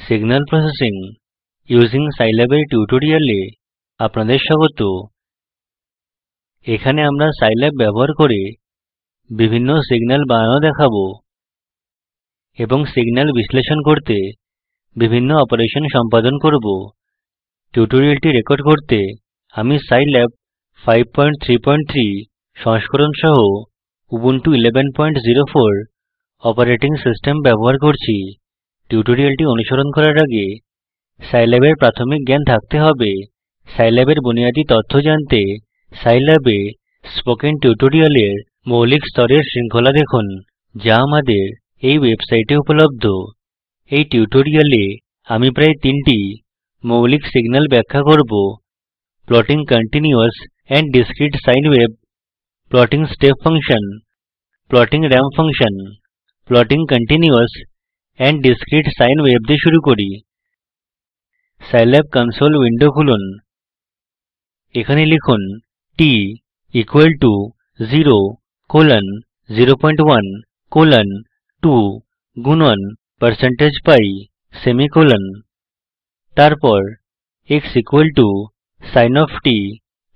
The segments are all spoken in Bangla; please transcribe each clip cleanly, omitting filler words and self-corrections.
signal processing using scilab এর টিউটোরিয়ালে আপনাদের স্বাগত। এখানে আমরা scilab ব্যবহার করে বিভিন্ন সিগন্যাল বানানো দেখাবো এবং সিগন্যাল বিশ্লেষণ করতে বিভিন্ন অপারেশন সম্পাদন করব। টিউটোরিয়ালটি রেকর্ড করতে আমি scilab 533 সংস্করণ সহ ubuntu 1104 অপারেটিং সিস্টেম ব্যবহার করছি। টিউটোরিয়ালটি অনুসরণ করার আগে scilab এর প্রাথমিক জ্ঞান থাকতে হবে। scilab এর বুনিয়াদী তথ্য জানতে scilab এ স্পোকেন টিউটোরিয়ালের মৌলিক স্তরের শৃঙ্খলা দেখুন, যা আমাদের এই ওয়েবসাইটে উপলব্ধ। এই টিউটোরিয়ালে আমি প্রায় 3টি মৌলিক সিগন্যাল ব্যাখ্যা করব: plotting continuous and discrete sine wave, plotting step function, plotting ramp function. Plotting continuous and discrete sine wave দিয়ে শুরু করি। scilab কনসোল উইন্ডো খুলুন। এখানে লিখুন t equal to 0 colon 0.1 colon 2 গুণন %pi সেমিকোলন। তারপর x equal to sin of t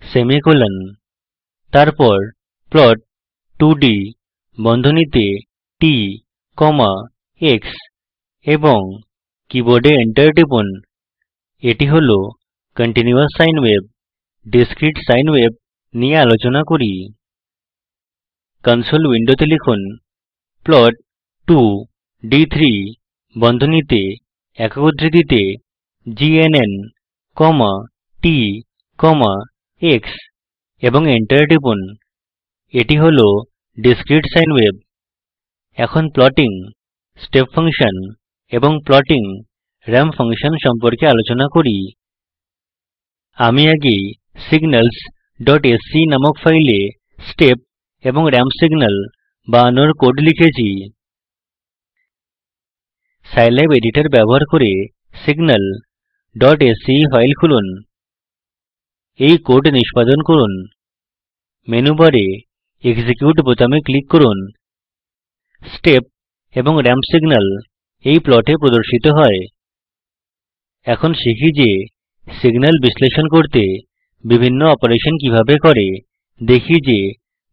semicolon. তারপর plot 2d বন্ধনীতে t comma x এবং কীবোর্ডে enter টিপুন। এটি হল continuous sine wave। discrete sine wave নিয়ে আলোচনা করি। কনসোল উইন্ডোতে লিখুন plot 2 d3 বন্ধনীতে একক উদ্ধৃতিতে gnn comma t comma x এবং enter টিপুন। এটি হল discrete sine wave। এখন প্লটিং step function এবং প্লটিং ramp function সম্পর্কে আলোচনা করি। আমি আগে signals.sce নামক ফাইলে step এবং ramp signal বানানোর কোড লিখেছি। scilab editor ব্যবহার করে signal.sce ফাইল খুলুন। এই কোড নিষ্পাদন করুন। মেনু বারে execute বোতামে ক্লিক করুন। step এবং ramp signal এই প্লটে প্রদর্শিত হয়। এখন শিখি যে সিগন্যাল বিশ্লেষণ করতে বিভিন্ন অপারেশন কিভাবে করে। দেখি যে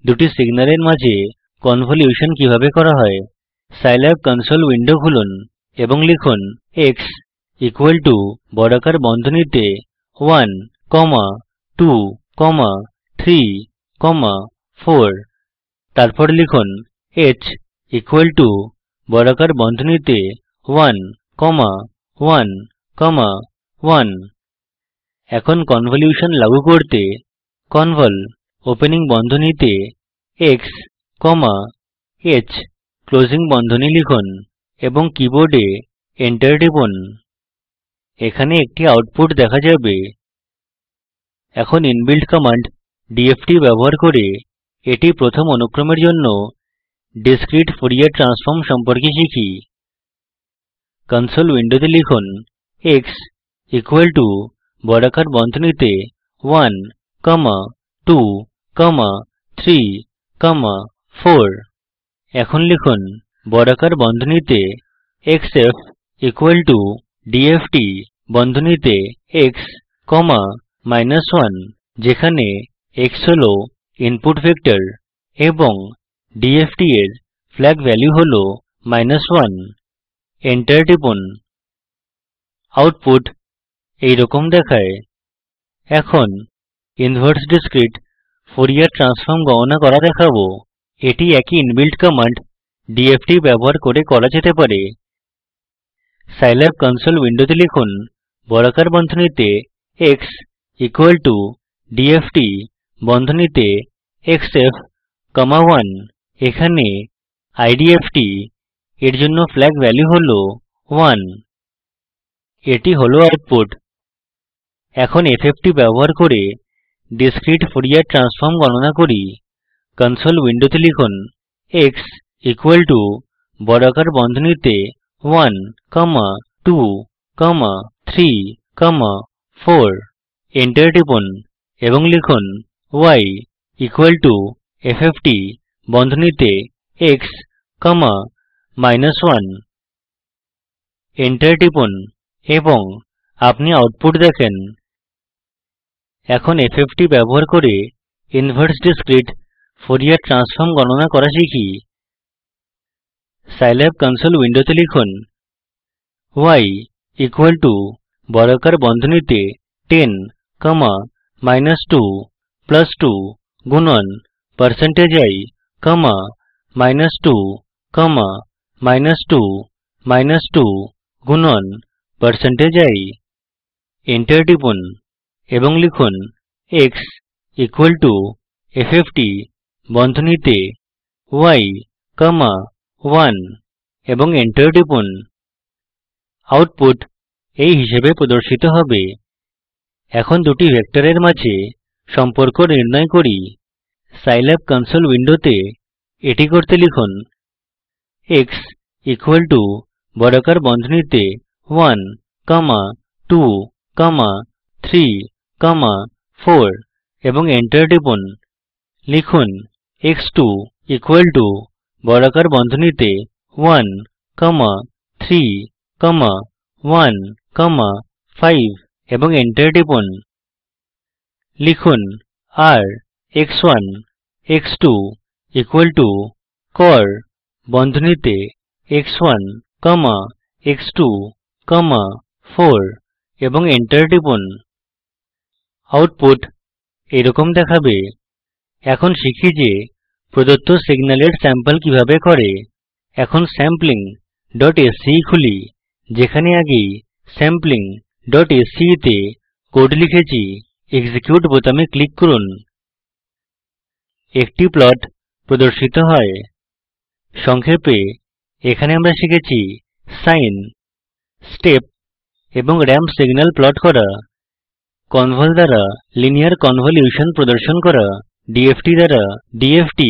দুটি সিগন্যালের মাঝে কনভলিউশন কিভাবে করা হয়। scilab কনসোল উইন্ডো খুলুন এবং লিখুন x equal to বর্গাকার বন্ধনীতে 1 comma 2 comma 3 comma 4। তারপর লিখুন h equal to বর্গাকার বন্ধনীতে 1 comma 1 comma 1। এখন কনভলিউশন লাগু করতে convol ওপেনিং বন্ধনীতে x comma h ক্লোজিং বন্ধনী লিখুন এবং কীবোর্ডে enter টিপুন। এখানে একটি আউটপুট দেখা যাবে। এখন ইনবিল্ট কমান্ড dft ব্যবহার করে এটি প্রথম অনুক্রমের জন্য discrete fourier transform সম্পর্কে শিখি। কনসোল উইন্ডোতে লিখুন x equal to বর্গাকার বন্ধনীতে 1 comma 2 comma 3 comma 4। এখন লিখুন বর্গাকার বন্ধনীতে xf equal to dft বন্ধনীতে x comma -1, যেখানে x হল ইনপুট ভেক্টর এবং dft এর ফ্ল্যাগ ভ্যালু হল -1। enter টিপুন। আউটপুট এইরকম দেখায়। এখন inverse discrete fourier transform গণনা করা দেখাবো। এটি একই ইনবিল্ট কমান্ড dft ব্যবহার করে করা যেতে পারে। scilab কনসোল উইন্ডোতে লিখুন বর্গাকার বন্ধনীতে x equal to dft বন্ধনীতে xf comma 1। এখানে idft এর জন্য ফ্ল্যাগ ভ্যালু হল 1। এটি হল আউটপুট। এখন fft ব্যবহার করে discrete fourier transform গণনা করি। কনসোল উইন্ডোতে লিখুন x equal to বর্গাকার বন্ধনীতে 1 comma 2 comma 3 comma 4। enter টিপুন এবং লিখুন y equal to fft বন্ধনীতে x comma -1। enter টিপুন। এবং আপনি আউটপুট দেখেন। এখন FFT ব্যবহার করে ইনভার্স ডিসক্রিট ফুরিয়ার ট্রান্সফর্ম গণনা করা শিখি। সাইল্যাব কনসোল উইন্ডোতে লিখুন y ইকুয়াল টু বর্গাকার বন্ধনীতে 10 কমা -2 প্লাস 2 গুণন %i কমা -2 কমা -2 -2 গুণন %i। এন্টার টিপুন এবং লিখুন x ইকুয়াল টু FFT বন্ধনীতে y কমা 1 এবং এন্টার টিপুন। আউটপুট এই হিসেবে প্রদর্শিত হবে। এখন দুটি ভেক্টরের মাঝে সম্পর্ক নির্ণয় করি। সাইল্যাব কনসোল উইন্ডোতে এটি করতে লিখুন x ইকুয়াল টু বর্গাকার বন্ধনীতে 1 কমা 2 কমা 3 কমা 4 এবং এন্টার টিপুন। লিখুন x2 ইকুয়াল টু বর্গাকার বন্ধনীতে 1 কমা 3 কমা 1 কমা 5 এবং এন্টার টিপুন। লিখুন r x1 x2 equal to cor বন্ধনীতে x1 কমা x2 কমা 4 এবং এন্টার টিপুন। আউটপুট এরকম দেখাবে। এখন শিখি যে প্রদত্ত সিগন্যালের স্যাম্পল কিভাবে করে। এখন sampling.sce খুলি, যেখানে আগেই sampling.sce তে কোড লিখেছি। এক্সিকিউট বোতামে ক্লিক করুন। একটি প্লট প্রদর্শিত হয়। সংক্ষেপে এখানে আমরা শিখেছি সাইন, স্টেপ এবং র্যাম্প সিগন্যাল প্লট করা, কনভল দ্বারা লিনিয়ার কনভলিউশন প্রদর্শন করা, DFT দ্বারা DFT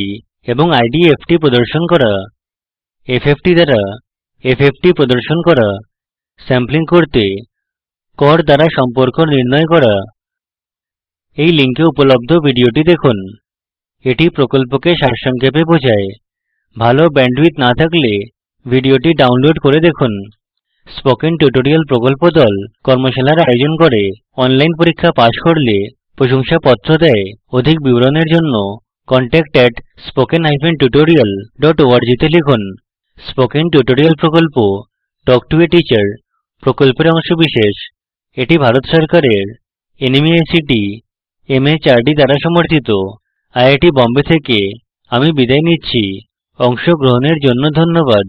এবং IDFT প্রদর্শন করা, FFT দ্বারা FFT প্রদর্শন করা, স্যাম্পলিং করতে cor দ্বারা সম্পর্ক নির্ণয় করা। এই লিঙ্কে উপলব্ধ ভিডিওটি দেখুন। এটি প্রকল্পকে সারসংক্ষেপে বোঝায়। ভালো ব্যান্ডউইডথ না থাকলে ভিডিওটি ডাউনলোড করে দেখুন। স্পোকেন টিউটোরিয়াল প্রকল্প দল কর্মশালার আয়োজন করে। অনলাইন পরীক্ষা পাস করলে প্রশংসাপত্র দেয়। অধিক বিবরণের জন্য contact@spoken-tutorial.org তে লিখুন। স্পোকেন টিউটোরিয়াল প্রকল্প টক টু এ টিচার প্রকল্পের অংশবিশেষ। এটি ভারত সরকারের NMEICT MHRD দ্বারা সমর্থিত। IIT বোম্বে থেকে আমি বিদায় নিচ্ছি। অংশগ্রহণের জন্য ধন্যবাদ।